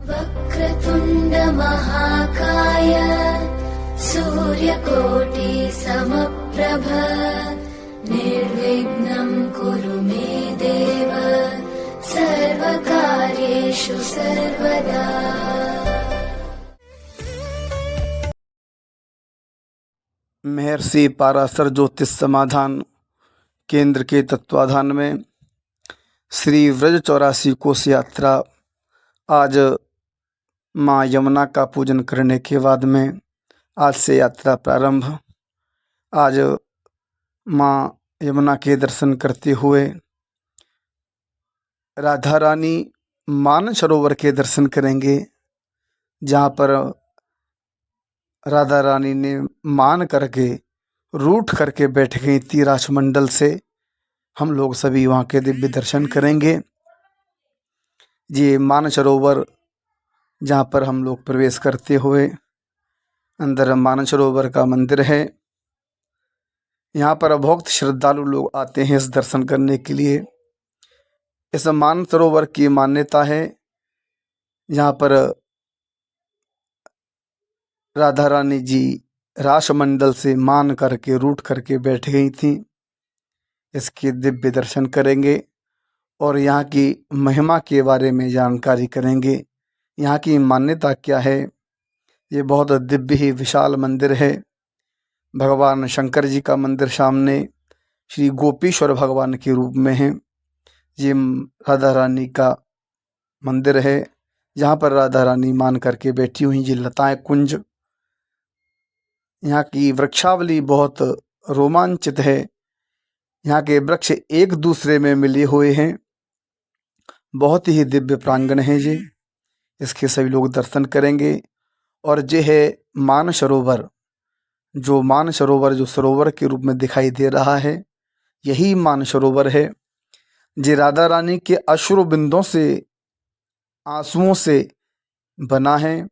वक्रतुण्ड महाकाय सूर्यकोटि समप्रभ निर्विघ्नं कुरु मे देव सर्वकार्येषु सर्वदा। महर्षि पाराशर ज्योतिष समाधान केंद्र के तत्वाधान में श्री व्रज 84 कोष यात्रा आज माँ यमुना का पूजन करने के बाद में आज से यात्रा प्रारंभ। आज माँ यमुना के दर्शन करते हुए राधा रानी मानसरोवर के दर्शन करेंगे, जहाँ पर राधा रानी ने मान करके रूठ करके बैठ गई थी राजमंडल से। हम लोग सभी वहाँ के दिव्य दर्शन करेंगे। ये मानसरोवर जहाँ पर हम लोग प्रवेश करते हुए अंदर मानसरोवर का मंदिर है। यहाँ पर बहुत श्रद्धालु लोग आते हैं इस दर्शन करने के लिए। इस मानसरोवर की मान्यता है, यहाँ पर राधा रानी जी रासमंडल से मान करके रूठ करके बैठ गई थी। इसके दिव्य दर्शन करेंगे और यहाँ की महिमा के बारे में जानकारी करेंगे। यहाँ की मान्यता क्या है? ये बहुत दिव्य ही विशाल मंदिर है। भगवान शंकर जी का मंदिर सामने श्री गोपीश्वर भगवान के रूप में है। ये राधा रानी का मंदिर है, जहाँ पर राधा रानी मान करके बैठी हुई जी लताएं कुंज। यहाँ की वृक्षावली बहुत रोमांचित है। यहाँ के वृक्ष एक दूसरे में मिले हुए हैं। बहुत ही दिव्य प्रांगण है ये। इसके सभी लोग दर्शन करेंगे। और ये है मानसरोवर, जो सरोवर के रूप में दिखाई दे रहा है, यही मानसरोवर है। जे राधा रानी के अश्रु बिंदों से, आंसुओं से बना है।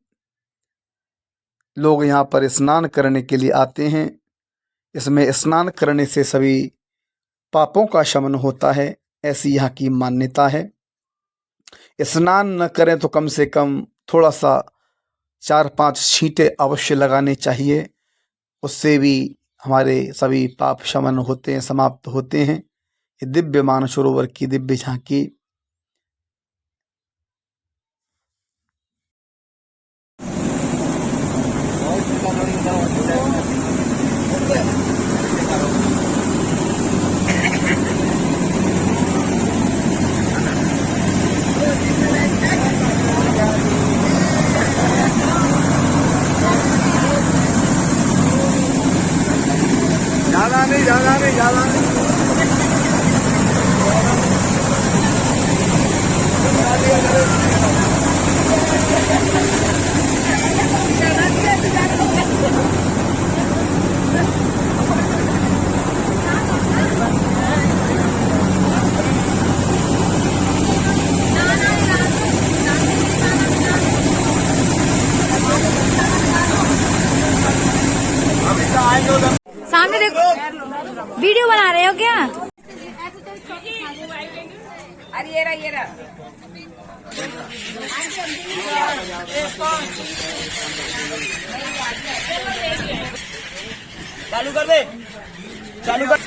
लोग यहाँ पर स्नान करने के लिए आते हैं। इसमें स्नान करने से सभी पापों का शमन होता है, ऐसी यहाँ की मान्यता है। स्नान न करें तो कम से कम थोड़ा सा 4-5 छींटे अवश्य लगाने चाहिए। उससे भी हमारे सभी पाप शमन होते हैं, समाप्त होते हैं। ये दिव्य मानसरोवर की दिव्य झांकी। ज़्यादा नहीं। सामने देखो, वीडियो बना रहे हो क्या? अरे ये रहा चालू कर दे, चालू कर।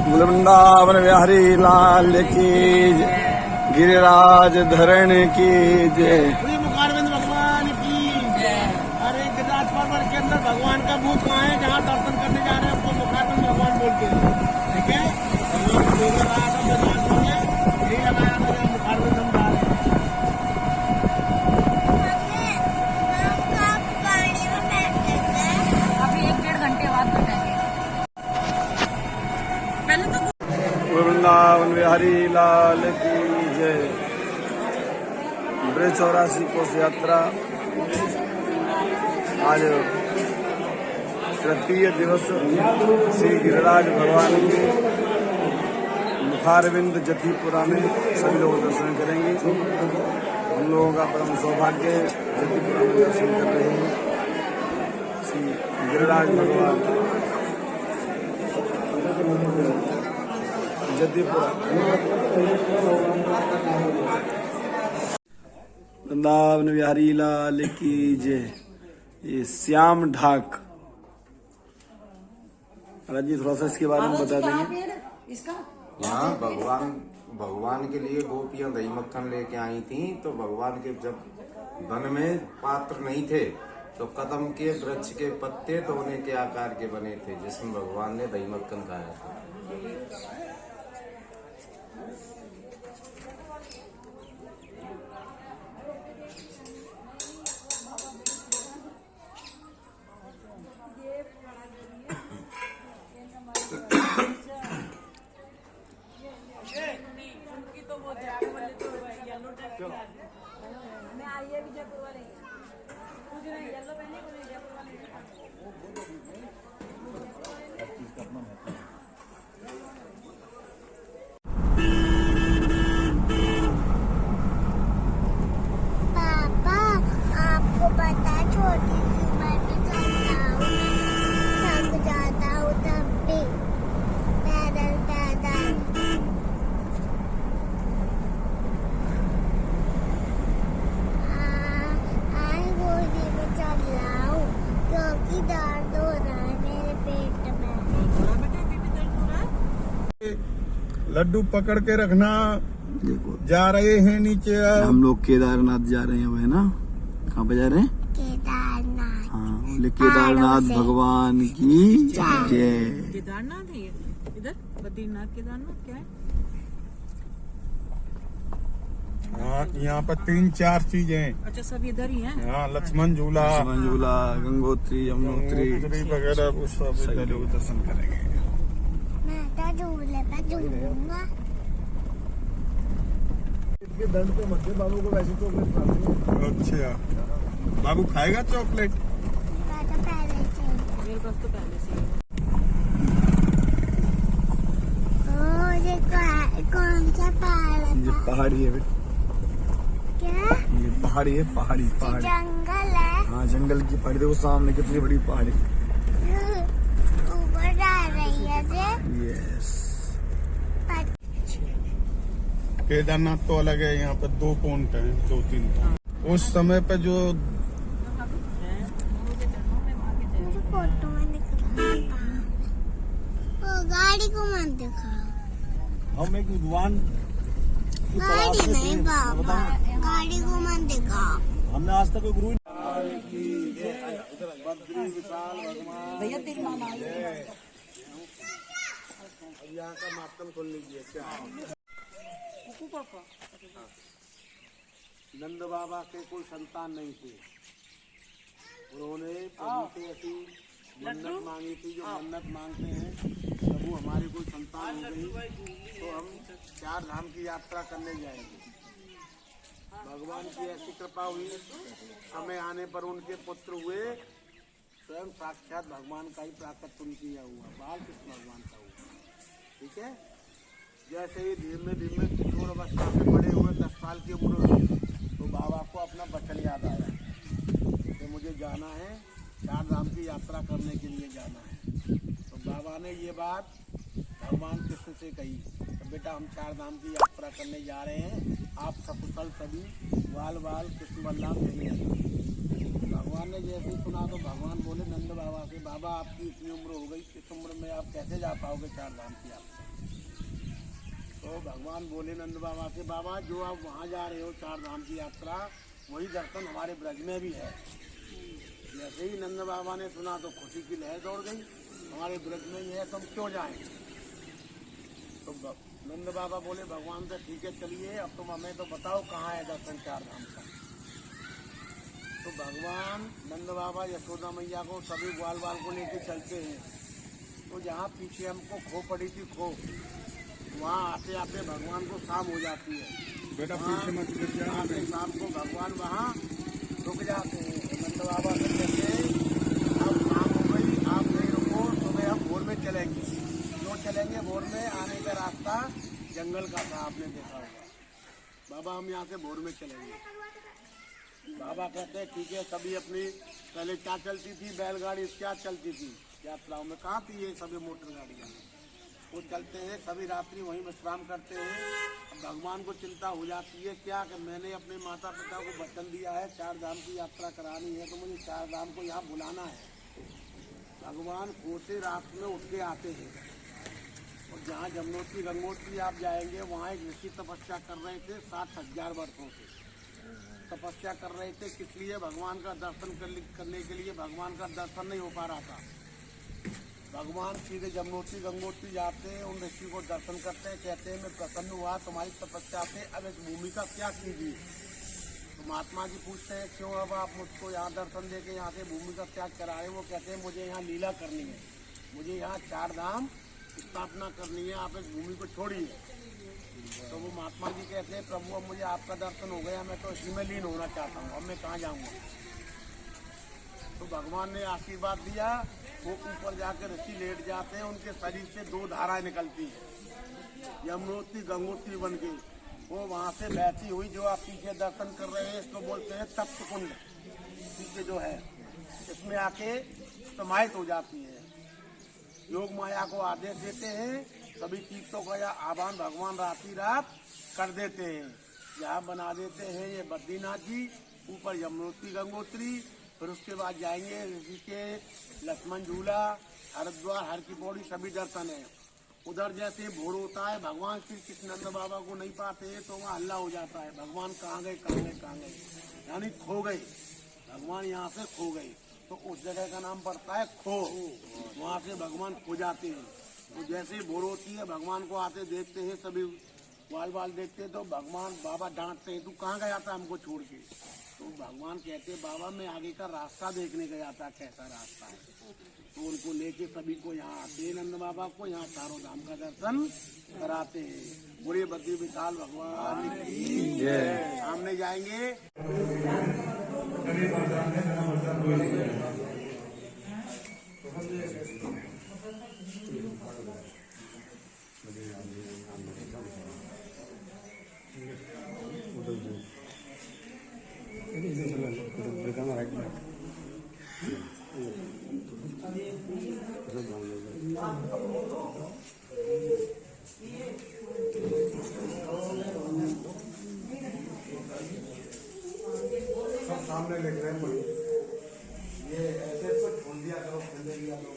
वृंदावन बिहारी लाल की जय, गिरिराज धरण की जय। मुखारविंद भगवान की जय। अरे गिरिराज पर्वत के अंदर भगवान का बूथ कहाँ है? जहाँ दर्शन करने जा रहे हैं उसको मुखारविंद भगवान बोलते हैं, ठीक है। यही लगाया मुखारविंद हम जा रहे हैं। अभी 1-1.5 घंटे बाद बैठेंगे। बिहारी लाल की जय। ब्रज 84 कोष यात्रा आज तृतीय दिवस श्री गिरिराज भगवान के मुखारविंद जतिपुरा में सभी लोग दर्शन करेंगे। हम लोगों का परम सौभाग्य जतिपुरा में दर्शन कर रहे हैं श्री गिरिराज भगवान जतिपुरा। वृंदावन बिहारी लाल की जय। ये श्याम ढाक जी थोड़ा सा इसके बारे में बता देंगे। यहाँ भगवान के लिए गोपियां दही मक्खन लेके आई थी, तो भगवान के जब वन में पात्र नहीं थे तो कदम के वृक्ष के पत्ते तोड़ने के आकार के बने थे, जिसमें भगवान ने दही मक्खन खाया था। पापा आपको पता छोटी सी उम्र में चलता हूँ, थक जाता हूँ तब भी पैदल पैदल। आज गोदी में चल रहा हूँ क्योंकि दर्द हो रहा है मेरे पेट में। लड्डू पकड़ के रखना। देखो जा रहे हैं नीचे अब। हम लोग केदारनाथ जा रहे हैं, है ना? कहाँ पे जा रहे हैं? केदारनाथ। हाँ, बोले केदारनाथ भगवान की जय। केदारनाथ है ये इधर, बद्रीनाथ केदारनाथ क्या है? हाँ, यहाँ पर 3-4 चीजें हैं। अच्छा, सब इधर ही है। हाँ, लक्ष्मण झूला, झूला, गंगोत्री, यमुनोत्री वगैरह वो सब लोग दर्शन करेंगे। मैं तो झूले पे झूलूंगा। दंड पे मत दे बाबू को, वैसे चॉकलेट। अच्छा, बाबू खाएगा चॉकलेट? मैं तो पहले से मेरे पास तो पहले से ये कौन सा पहाड़ है? ये पहाड़ी है बेटा, क्या? ये पहाड़ी है, पहाड़ी पहाड़ी। जंगल है। हाँ, जंगल की पहाड़ी। देखो सामने कितनी बड़ी पहाड़ी। ऊपर जा रही है ये। यस। केदारनाथ तो अलग है, यहाँ पे 2 पॉइंट हैं, 2-3 पॉइंट। उस समय पे जो मुझे फोटो में दिख रहा है, वो गाड़ी को मत दिखा। हम एक विद्वान गाड़ी नहीं बाबा, गाड़ी को मत दिखा। हमने आज तक कोई गुरु भैया तेरी माँ आ गई। यहाँ का मातम खोल लीजिए। क्या नंद बाबा के कोई संतान नहीं थे, उन्होंने प्रभु से ऐसी मन्नत मांगी थी, जो मन्नत मांगते हैं प्रभु हमारी कोई संतान हो गई तो हम 4 धाम की यात्रा करने जाएंगे। भगवान की ऐसी कृपा हुई, समय आने पर उनके पुत्र हुए, स्वयं साक्षात भगवान का ही प्राकट्य उनकी हुआ, बाल कृष्ण भगवान का हुआ। ठीक है, जैसे ही धीमे धीमे किशोर अवस्था में बड़े हुए, 10 साल की उम्र हुई, तो बाबा को अपना वचन याद आया कि मुझे जाना है, 4 धाम की यात्रा करने के लिए जाना है। तो बाबा ने ये बात भगवान कृष्ण से कही, तो बेटा हम 4 धाम की यात्रा करने जा रहे हैं, आप सकुशल सभी बाल बाल कृष्ण बलराम यही है। भगवान ने जैसे ही सुना तो भगवान बोले नंद बाबा से, बाबा आपकी इतनी उम्र हो गई, इस उम्र में आप कैसे जा पाओगे 4 धाम की यात्रा? तो भगवान बोले नंद बाबा से, बाबा जो आप वहाँ जा रहे हो 4 धाम की यात्रा, वही दर्शन हमारे ब्रज में भी है। जैसे ही नंद बाबा ने सुना तो खुशी की लहर दौड़ गई, हमारे ब्रज में ही है, तुम क्यों जाएं? तो नंद बाबा बोले भगवान से, ठीक है चलिए, अब तुम हमें तो बताओ कहाँ है दर्शन 4 धाम का। तो भगवान नंद बाबा यशोदा मैया को सभी ग्वाल बाल को लेके चलते हैं, तो जहाँ पीछे हमको खो पड़ी थी, खो वहाँ आते आते भगवान को शाम हो जाती है। बेटा आते शाम को भगवान वहाँ रुक जाते हैं। नंद बाबा से कहते हैं अब शाम हो गई, आप नहीं रुको, सुबह हम भोर में चलेंगे। क्यों चलेंगे भोर में? आने का रास्ता जंगल का था, आपने देखा होगा। बाबा हम यहाँ से भोर में चलेंगे। बाबा कहते हैं ठीक है। सभी अपनी पहले क्या चलती थी? बैलगाड़ी क्या चलती थी यात्राओं में? कहाँ थी ये सभी मोटर गाड़ियाँ? वो चलते हैं, सभी रात्रि वहीं विश्राम करते हैं। अब भगवान को चिंता हो जाती है क्या कि मैंने अपने माता पिता को वचन दिया है 4 धाम की यात्रा करानी है, तो मुझे 4 धाम को यहाँ बुलाना है। भगवान कोसे रात में उठ के आते हैं और जहाँ यमुनोत्री गंगोत्री आप जाएंगे वहाँ एक ऋषि तपस्या कर रहे थे 60,000 वर्षों से तपस्या कर रहे थे। किस लिए? भगवान का दर्शन करने के लिए। भगवान का दर्शन नहीं हो पा रहा था। भगवान सीधे यमुनोत्री गंगोत्री जाते हैं, उन ऋषि को दर्शन करते हैं, कहते हैं मैं प्रसन्न हुआ तुम्हारी तपस्या से, अब इस भूमि का क्या कीजिए? तो महात्मा जी पूछते हैं क्यों अब आप मुझको यहाँ दर्शन दे के यहाँ से भूमि का त्याग करा रहे? वो कहते हैं मुझे यहाँ लीला करनी है, मुझे यहाँ 4 धाम स्थापना करनी है, आप इस भूमि को छोड़िए। तो वो महात्मा जी कहते हैं प्रभु अब मुझे आपका दर्शन हो गया, मैं तो इसी में लीन होना चाहता हूँ, अब मैं कहाँ जाऊँगा? तो भगवान ने आशीर्वाद दिया। वो ऊपर जाकर ऋषि लेट जाते हैं, उनके शरीर से 2 धाराएं निकलती हैं, यमुनोत्री गंगोत्री बन के। वो वहाँ से बहती हुई जो आप पीछे दर्शन कर रहे हैं इसको बोलते हैं तप्त कुंड। पीछे जो है इसमें आके समाहित हो जाती है। योग माया को आदेश देते हैं, सभी तीर्थों का यह आह्वान भगवान रात्रि रात कर देते हैं। यहाँ बना देते हैं ये बद्रीनाथ जी, ऊपर यमुनोत्री गंगोत्री, फिर उसके बाद जाएंगे ऋषिकेश, लक्ष्मण झूला, हरिद्वार, हर की पौड़ी, सभी दर्शन है। उधर जैसे भोर होता है भगवान श्री कृष्ण नंद बाबा को नहीं पाते हैं तो वहाँ हल्ला हो जाता है, भगवान कहाँ गए कहाँ गए कहाँ गए, यानी खो गए, भगवान यहाँ से खो गए। तो उस जगह का नाम पड़ता है खो। वहाँ से भगवान खो जाते हैं। तो जैसे ही भोर होती है भगवान को आते देखते हैं, सभी वाल देखते हैं तो भगवान बाबा डांटते हैं तू कहाँ गया था हमको छोड़ के? तो भगवान कहते हैं बाबा मैं आगे का रास्ता देखने गया था, कैसा रास्ता है। तो उनको लेके सभी को यहाँ आते हैं, नंद बाबा को यहाँ 4 धाम का दर्शन कराते हैं। बुरे बद्री विशाल भगवान की जय। सामने जाएंगे सामने लिख रहे हैं ये ऐसे तो छोड़ दिया करो, खेलने दिया करो।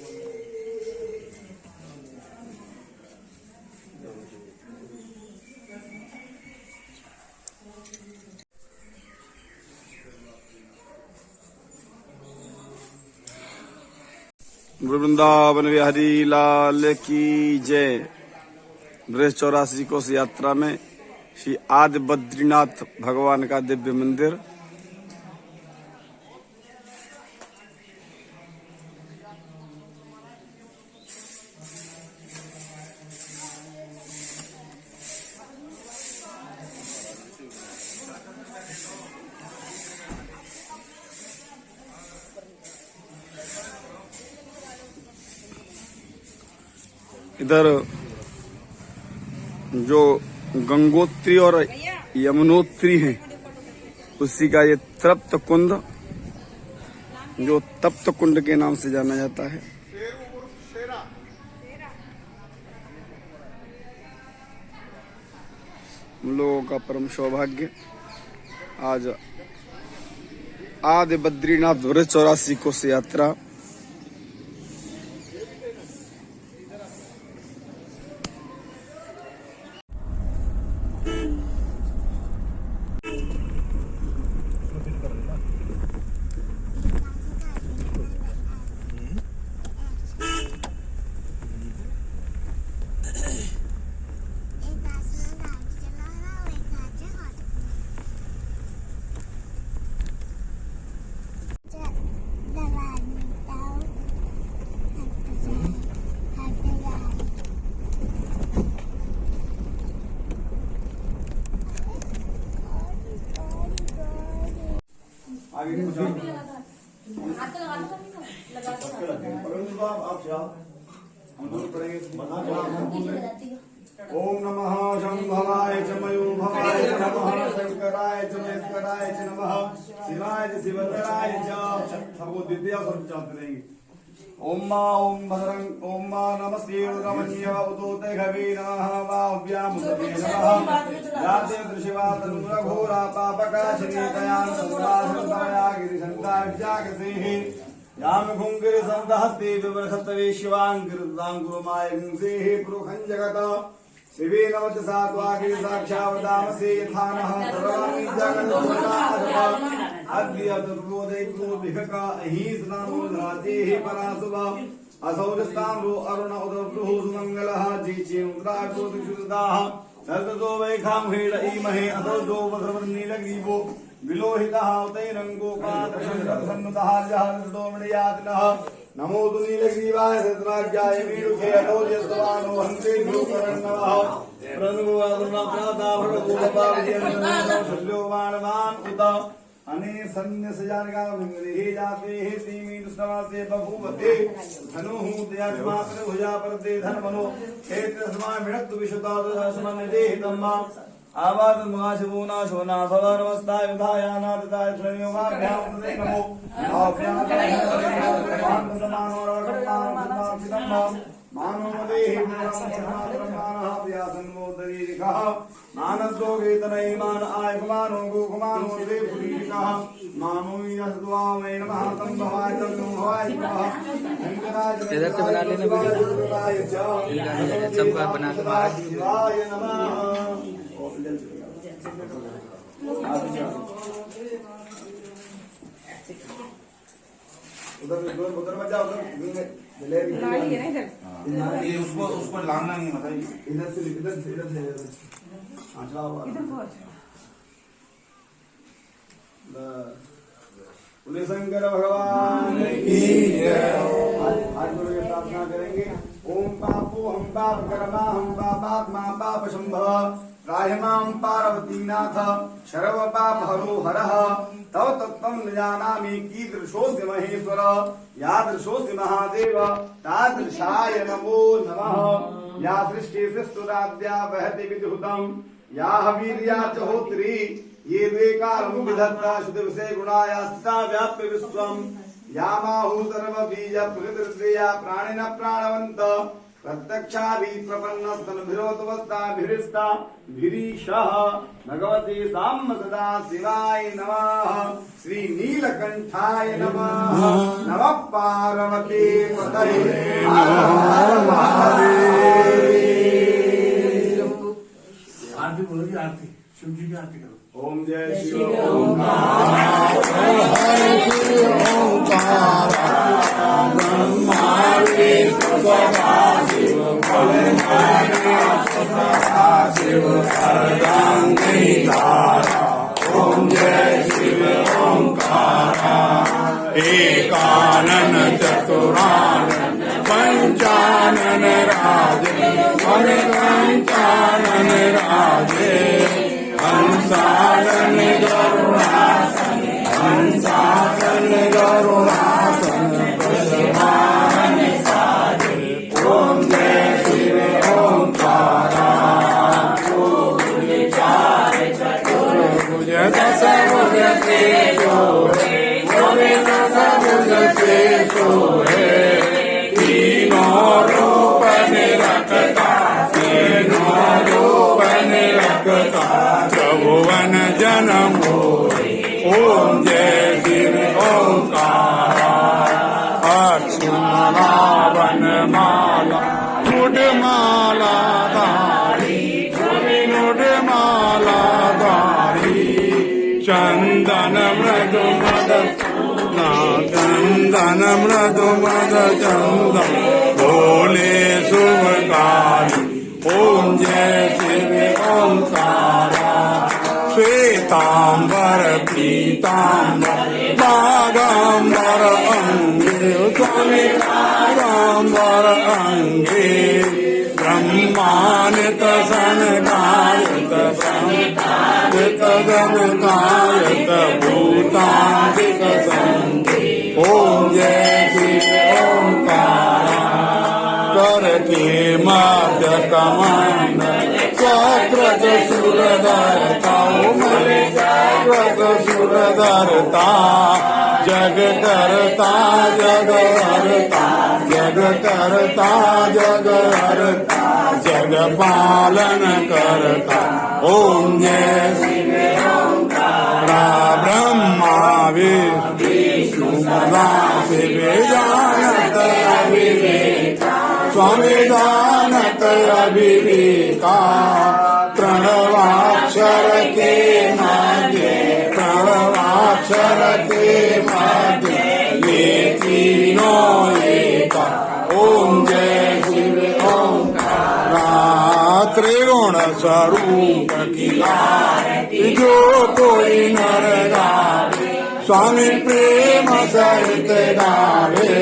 वृंदावन बिहारी लाल की जय। ब्रज 84 कोस यात्रा में श्री आदि बद्रीनाथ भगवान का दिव्य मंदिर। इधर जो गंगोत्री और यमुनोत्री है उसी का ये तप्त कुंड, जो तप्त कुंड के नाम से जाना जाता है। हम लोगों का परम सौभाग्य आज आदि बद्रीनाथ ब्रज 84 कोस यात्रा आगे कुछ आप जाओ हम दोनों पढ़ेंगे ओम नमः शंभवाय च मयूभवाय च नमः शंकराय च महेश्वराय च नमः शिवाय च शिवधराय च सबको द्वितीय शब्द चाहते रहेंगे ओम मा ओम भद्रं ओम मा नमस्ते रुद्रमन्य उदोते घवे नमः वाव्याम उदते नमः याते दृशिवा तनुरघोरा पापकाशिनी तयान संवासंतमया गिरिशंता विजागसेः याम घुंगिर संदहस्ते विवरखतवे शिवांगिरदांगुरुमाय गुंसेः पुरुखं जगत शिवे नवच सात्वागे साक्षावदामसे यथानः सर्वाणि जगन्नाथ अद्य तद्बोधै विहका अहिस्नामो राजेः परासुवा असौरस्ताम्रो अरुण उदवृः सुमङ्गलः जीचेन्द्राजोतिषुदाः सर्वतो वैखामहेड ईमहे असौदो वसवन्नीलग्रीवो विलोहितः तैरङ्गोपादशन्नुतः जहर्षदोमणियातिनः नमो तु नीलग्रीवाय सद्राज्याय वीरुखे अटोजस्वानो हन्ते गुरुकरण्णवः प्रणुवादुनाप्राता भगवोपाविजयन्नोमानवान् उत अने सन्न्य सजानका मंगले जाते हे तीमी दुष्टवासे बभूवते धनुः दयामात्र भुजा परते धनमनो क्षेत्र समाय मिणक्तु विशुता दशमन देहितम्मा आवाद महाशिवोना शोना भवनमस्ताय विधायानाथ दाय श्रेयोगाभ्याम तदे नमो आभ्याम मानो देहि ब्रह्मात्मानः व्यासन्मोदरीरिकः मानसो वेतनैमान आयमानो गोकुमानो देवपुरीरिकः मानो यस्वा मे नमः तं भवाय तं भवाय नमः इधर से बना लेना वीडियो सबका बना के शिवाय नमः उधर बचा उधर ये उसको लाना नहीं बताइए इधर से बोले शंकर भगवान की आज गुरु की प्रार्थना करेंगे ओम पापो हम पाप कर्मा हम पापात्मा पाप शंभव राहिमां पार्वतीनाथ शर्व पाप हरो हरः तव तत्त्वं न जानामि कीदृशोऽसि महेश्वर यादृशोऽसि महादेव तादृशाय नमो नमः या सृष्टिः स्तुराद्या वहति विद्युतं या वीर्या च होत्री ये द्वेकारं विधत्ता शुद्धविषय गुणाया स्थिता व्याप्य विश्वं या माहु सर्वबीज प्रकृतिर्द्रिया प्राणिनः प्राणवन्त प्रत्यक्षाभि प्रपन्नस्तनभिरोतवस्ताभिरिष्टा भिरीशः भगवते साम्ब सदा शिवाय नमः श्री नीलकंठाय नमः नमः पार्वती पतये आरती बोलोगी आरती शिव जी की आरती करो ओम जय शिव ओंकार शिव ओम जय शिव ओंकार एकानन चतुरानन पंचानन राजे पंचानन राजे हंसानन गरुणासन गरुणासन प्रसवान साजे ओम जय शिव ओंकार चतुर्भुज दश भुज से सोहे तीनों रूप निरखता त्रिभुवन जन्म ओम जय शिव ओंकार अक्षमाला वनमाला मुडमाला धारी मुडमाला धारी चंदन मृदु मद चंदन मृदु मद चंदन भोले शुभकारी ओम जय शिव ओंकार श्वेतांबर पीतांबर बागांबर अंगे स्वामी बागांबर अंगे ब्रह्मानित सनकायत ब्रह्मानित गणकायत भूता साधिक संधि ओम जय शिव ओंकार करके मध्य कमंडल चक्रज सुरधरता सुरधरता जग करता जग हरता जग करता जग हरता जग पालन करता ओम जय शिव ओंकार ब्रह्मा विष्णु सदा शिव जानत अविवेका स्वामी जानत अविवेका प्रणवाक्षर के मध्य प्रणवाक्षर के मध्य ये तीनों एका ओम जय शिव ओंकार त्रिगुण स्वरूप की आरती जो कोई नर गावे स्वामी प्रेम सहित गावे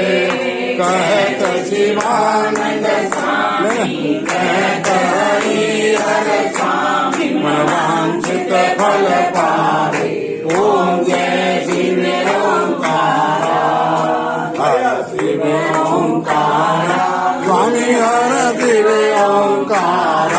कहत शिवानंद स्वामी कहत हरिहर स्वामी मनवांछित फल पावे ओम जय शिव ओंकार हर शिव ओंकार स्वामी हर शिव ओंकार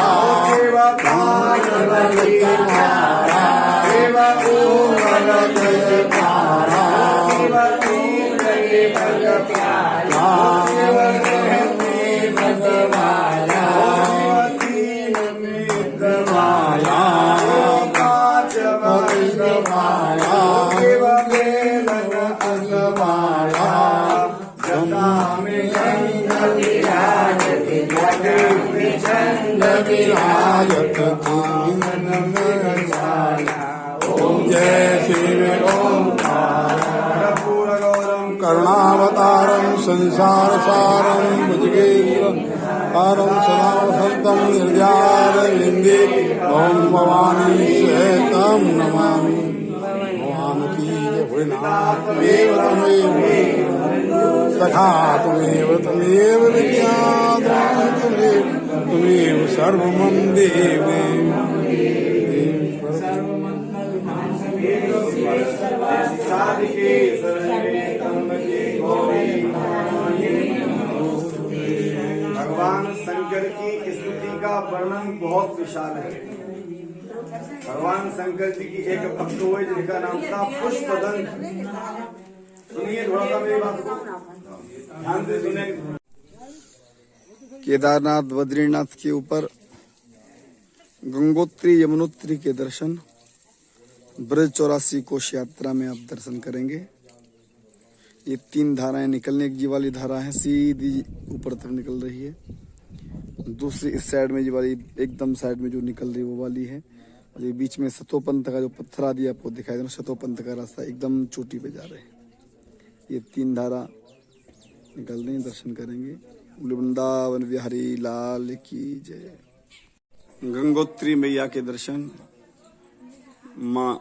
ओम जय शिव ओंकार करुणावतारम संसार सारम भुजगेन्द्रम सदा वसंतम निर्जारविंदे ओम भवानी श्वेतम नमामि भगवान की जय भोलेनाथ तमेव सखा तमेव विद्याधर तमेव सर्वमं देवे भगवान शंकर की स्तुति का वर्णन बहुत विशाल है। भगवान शंकर जी की एक भक्त हुए जिनका नाम था पुष्पदंत। सुनिए थोड़ा सा मेरी बात को ध्यान से सुने। केदारनाथ बद्रीनाथ के ऊपर गंगोत्री यमुनोत्री के दर्शन ब्रज 84 कोश यात्रा में आप दर्शन करेंगे। ये 3 धाराएं निकलने की वाली धारा है, सीधी ऊपर तक निकल रही है। दूसरी इस साइड में ये वाली एकदम साइड में जो निकल रही है वो वाली है। और ये बीच में सतोपंथ का जो पत्थर आदि आपको दिखाई दे रहा है, सतोपंथ का रास्ता एकदम चोटी पे जा रहे हैं। ये 3 धारा निकल रही, दर्शन करेंगे। वृंदावन बिहारी लाल की जय। गंगोत्री मैया के दर्शन, माँ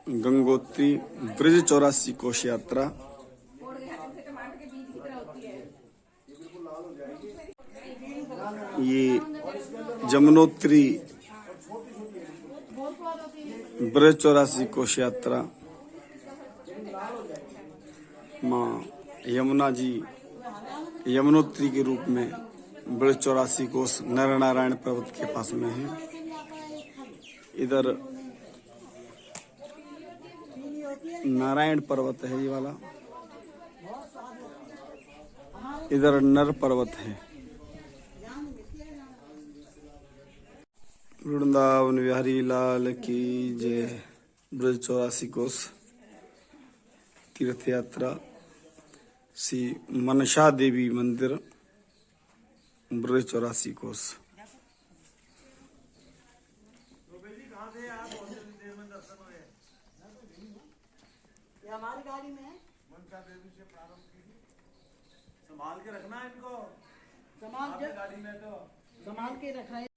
गंगोत्री ब्रज 84 कोश यात्रा। ये जमुनोत्री ब्रज 84 कोश यात्रा, माँ यमुना जी यमुनोत्री के रूप में ब्रज 84 कोश नर नारायण पर्वत के पास में है। इधर नारायण पर्वत है ये वाला, इधर नर पर्वत है। वृंदावन बिहारी लाल की जय। ब्रज 84 कोस तीर्थ यात्रा, श्री मनसा देवी मंदिर, ब्रज 84 कोस। हमारी गाड़ी में है। मनसा देवी से प्रारंभ कीजिए। संभाल के रखना इनको, गाड़ी में तो संभाल के रखना है।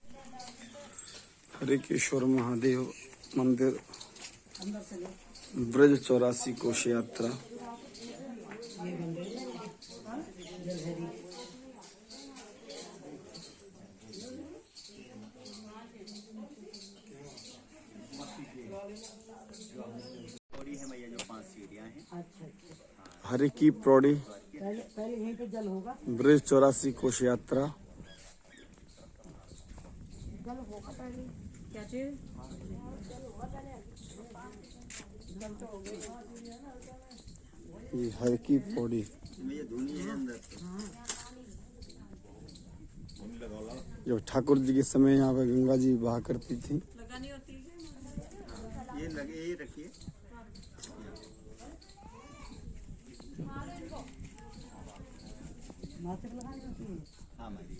हरिकेश्वर महादेव मंदिर, ब्रज 84 कोश यात्रा। है मैया जो 5 हरि की पौड़ी पहले यहीं पे जल होगा। ब्रिज 84 कोष यात्रा। क्या चीज? ये हर की पौड़ी जब ठाकुर जी के समय यहाँ पे गंगा जी बहा करती थी। ये लगे यही रखिए। माथे पे लगानी होती है। हाँ माँ जी।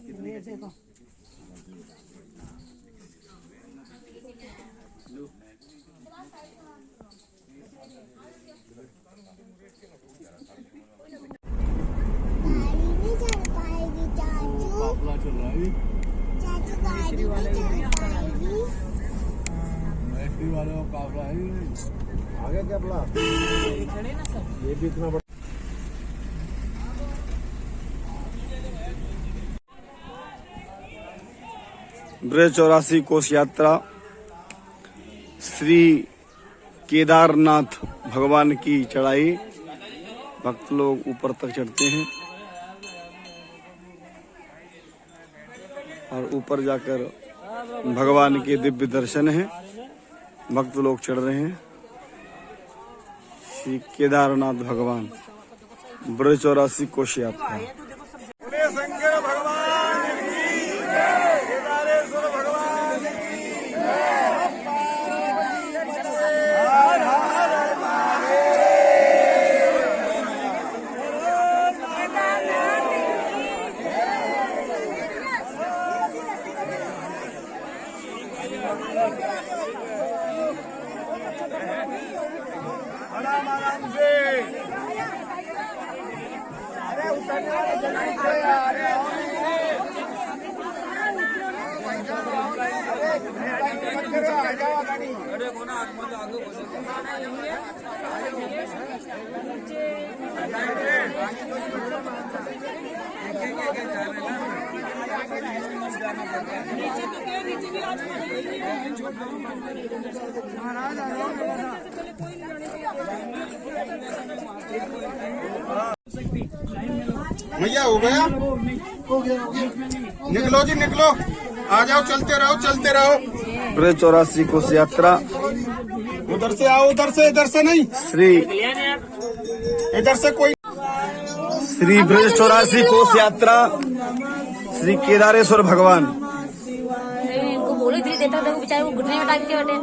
कितने ऐसे तो गाड़ी नहीं चल पाएगी चाचू। काफला चल रहा है। चाचू गाड़ी नहीं चल पाएगी। बैटरी वाले का काफला है। आगे क्या बला? ये भी इतना बड़ा। ब्रिज 84 कोष यात्रा श्री केदारनाथ भगवान की चढ़ाई। भक्त लोग ऊपर तक चढ़ते हैं और ऊपर जाकर भगवान के दिव्य दर्शन हैं। भक्त लोग चढ़ रहे हैं। श्री केदारनाथ भगवान ब्रिज 84 कोष यात्रा। शंकर भगवान की जय, केदारेश्वर भगवान की जय। हर हर महादेव। आराम से। अरे उतरने वाले जल्दी से यार। भैया हो गया? निकलो जी निकलो, आ जाओ, चलते रहो चलते रहो। ब्रिज 84 कोष यात्रा। उधर से आओ, इधर से नहीं, श्री इधर से कोई। श्री ब्रिज 84 कोष यात्रा श्री केदारेश्वर भगवान। इनको बोलो इधर देता था, बेचारे वो घुटने में टाइप के बैठे। ओम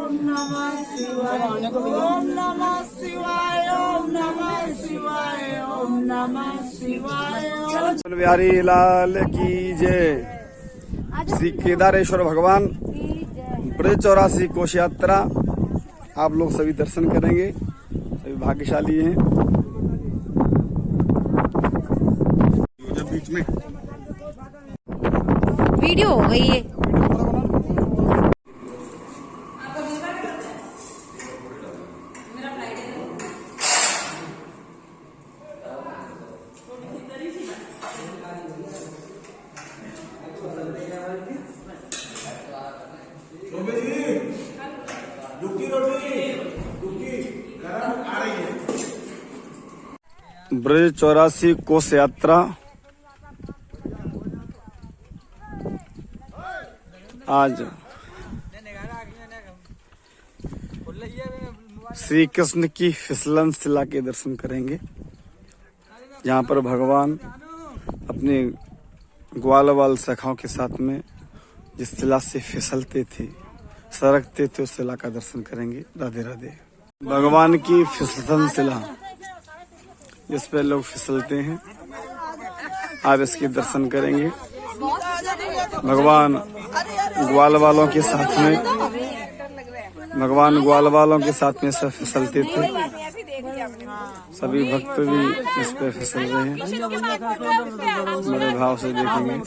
नमः शिवाय, ओम नमः शिवाय, ओम नमः शिवाय। बिहारी लाल की जय। श्री केदारेश्वर भगवान ब्रिज 84 कोष यात्रा। आप लोग सभी दर्शन करेंगे, सभी भाग्यशाली हैं। बीच में वीडियो हो गई है। ब्रिज 84 कोष यात्रा आज श्री कृष्ण की फिसलन शिला के दर्शन करेंगे, जहाँ पर भगवान अपने ग्वाल वाल सखाओं के साथ में जिस शिला से फिसलते थे, सरकते थे, उस शिला का दर्शन करेंगे। राधे राधे। भगवान की फिसलन शिला जिस पे लोग फिसलते हैं, आप इसके दर्शन करेंगे। भगवान ग्वाल वालों के साथ में सब फिसलते थे। सभी भक्त भी इस पे फिसल रहे हैं। बड़े भाव से देखेंगे।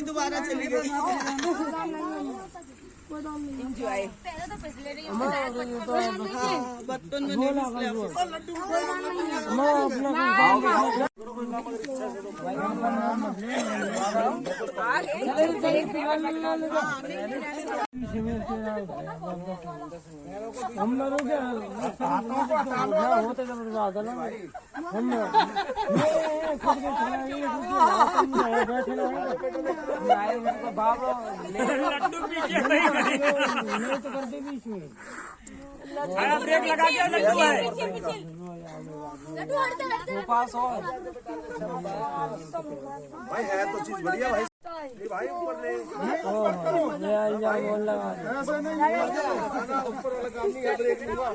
दोबारा चली गई। बचपन में ब्रेक लगा के लड्डू है भाई है तो चीज बढ़िया भाई भाई ऊपर ले ऐसा नहीं है ऊपर वाला काम नहीं है ब्रेक हुआ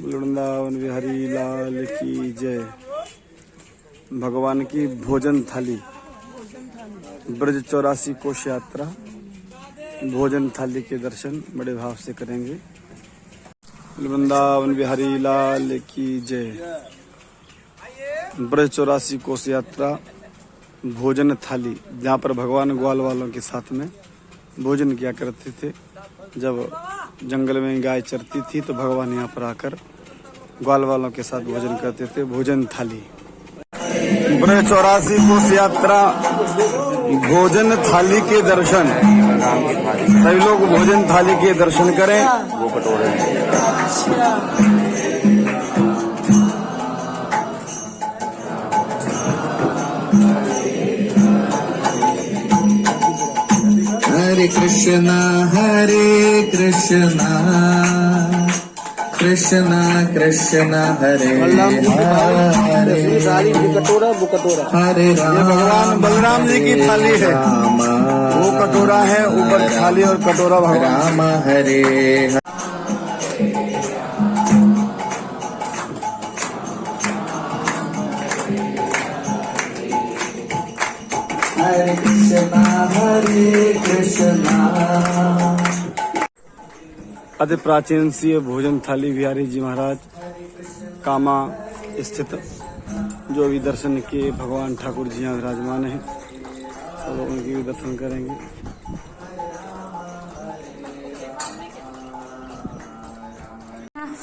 वृंदावन बिहारी लाल की जय। भगवान की भोजन थाली, ब्रज 84 कोश यात्रा, भोजन थाली के दर्शन बड़े भाव से करेंगे। वृंदावन बिहारी लाल की जय। ब्रज 84 कोश यात्रा, भोजन थाली, जहाँ पर भगवान ग्वाल वालों के साथ में भोजन किया करते थे। जब जंगल में गाय चरती थी तो भगवान यहाँ पर आकर ग्वाल वालों के साथ भोजन करते थे। भोजन थाली, ब्रज 84 कोश यात्रा, भोजन थाली के दर्शन। सभी लोग भोजन थाली के दर्शन करें। वो कटोरे हरे कृष्णा कृष्णा कृष्णा हरे हरे कटोरा वो कटोरा हरे राम। भगवान बलराम जी की थाली है, वो कटोरा है, ऊपर थाली और कटोरा भगवान। राम हरे हरे कृष्णा अति प्राचीन सी भोजन थाली बिहारी जी महाराज कामा स्थित जो भी दर्शन किए भगवान ठाकुर जी यहाँ विराजमान हैं, सब लोग उनके भी दर्शन करेंगे।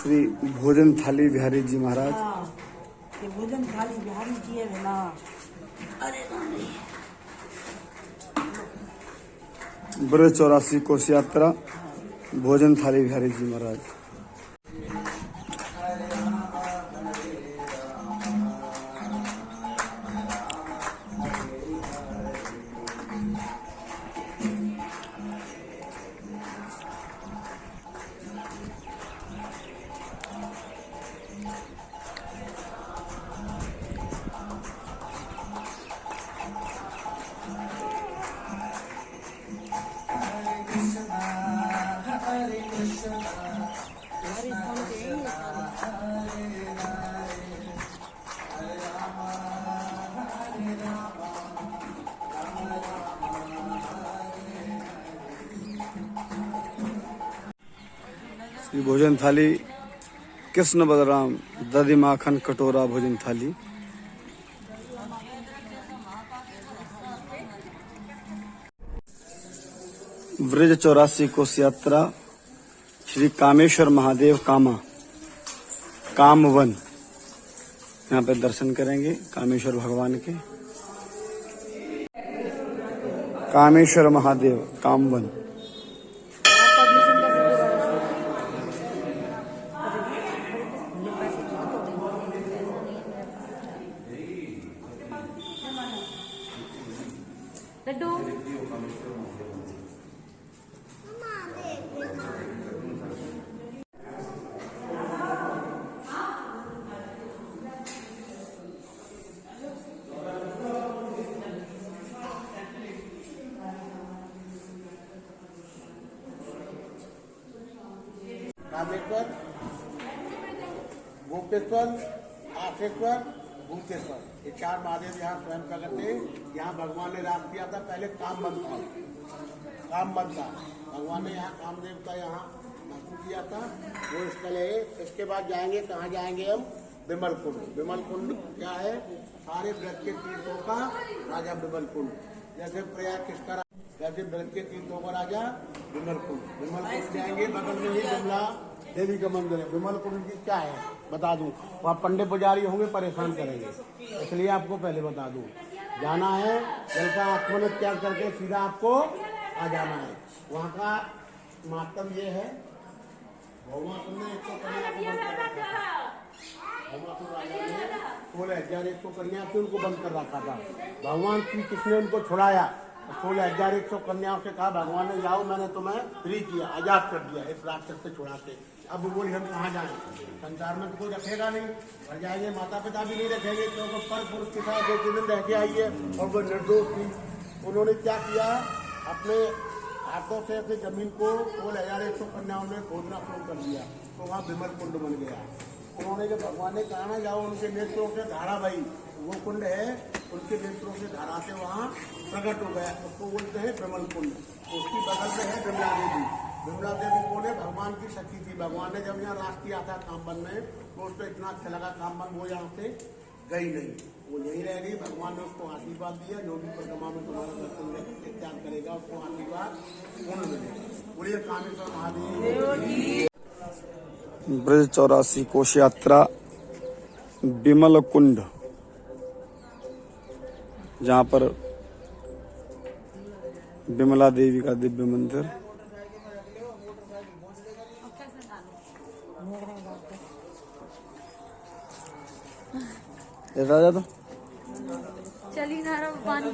श्री भोजन थाली बिहारी जी महाराज। ये भोजन थाली बिहारी जी है ना। ब्रज 84 कोश यात्रा, भोजन थाली बिहारी जी महाराज। भोजन थाली कृष्ण बलराम दधी माखन कटोरा भोजन थाली। ब्रज 84 कोश यात्रा, श्री कामेश्वर महादेव कामवन, यहाँ पे दर्शन करेंगे कामेश्वर भगवान के। कामेश्वर महादेव कामवन। लड्डू कामेश्वर, गोपेश्वर, आशेश्वर, भूतेश्वर, ये 4 महादेव यहाँ स्वयं प्रकट थे। यहाँ भगवान ने राज किया था। पहले कामवंत था, भगवान ने यहाँ कामदेव का यहाँ लागू किया था। वो स्थल है। इसके बाद जाएंगे, कहाँ जाएंगे हम? विमल कुंड। विमल कुंड क्या है? सारे ब्रज के तीर्थों का राजा विमल कुंड। जैसे प्रयाग किसका जैसे ब्रज के तीर्थ होकर आ जा विमल कुंड जाएंगे, बगल में ही विमला देवी का मंदिर है। विमल कुंड की क्या है बता दूं, वहाँ पंडित पुजारी होंगे परेशान करेंगे, इसलिए आपको पहले बता दूं। जाना है जल का आत्मन त्याग करके सीधा आपको आ जाना है। वहाँ का महत्व ये है, भौमासुर ने 100 कन्या को बंद कर रखा था। भौमासुर राजा ने 16,100 कन्या थी, उनको बंद कर रखा था। भगवान श्री कृष्ण ने उनको छुड़ाया, 16,100 कन्याओं से कहा भगवान ने जाओ मैंने तुम्हें फ्री किया, आजाद कर दिया इस राक्षस से छुड़ा के। अब बोली हम कहाँ जाएं, संसार में तो कोई रखेगा नहीं, घर जाएंगे माता पिता भी नहीं रखेंगे, क्योंकि पर पुरुष के साथ 2 दिन रह के आई है और वो निर्दोष थी। उन्होंने क्या किया, अपने हाथों से अपनी जमीन को 16,100 कन्याओं ने खोदना शुरू कर दिया, तो वहाँ विमल कुंड बन गया। उन्होंने जब भगवान ने कहा ना जाओ, उनके नेत्रों से धारा बही, वो कुंड है उनके नेत्रों से धारा से वहाँ प्रकट हो गया, उसको बोलते हैं विमल कुंड। उसकी बगल में है विमला देवी। विमला देवी कौन है, भगवान की सखी थी। भगवान ने जब यहाँ रास किया था कामबन में, तो उसको इतना अच्छा लगा कामबन, वो यहाँ से गई नहीं, वो यहीं रह गई। भगवान ने उसको आशीर्वाद दिया, जो भी परिक्रमा में तुम्हारा दर्शन त्याग करेगा उसको आशीर्वाद पूर्ण मिलेगा। बोलिए कामेश्वर महादेव। ब्रज 84 कोश यात्रा विमल कुंड, जहाँ पर विमला देवी का दिव्य मंदिर। राजा तो चली ना पानी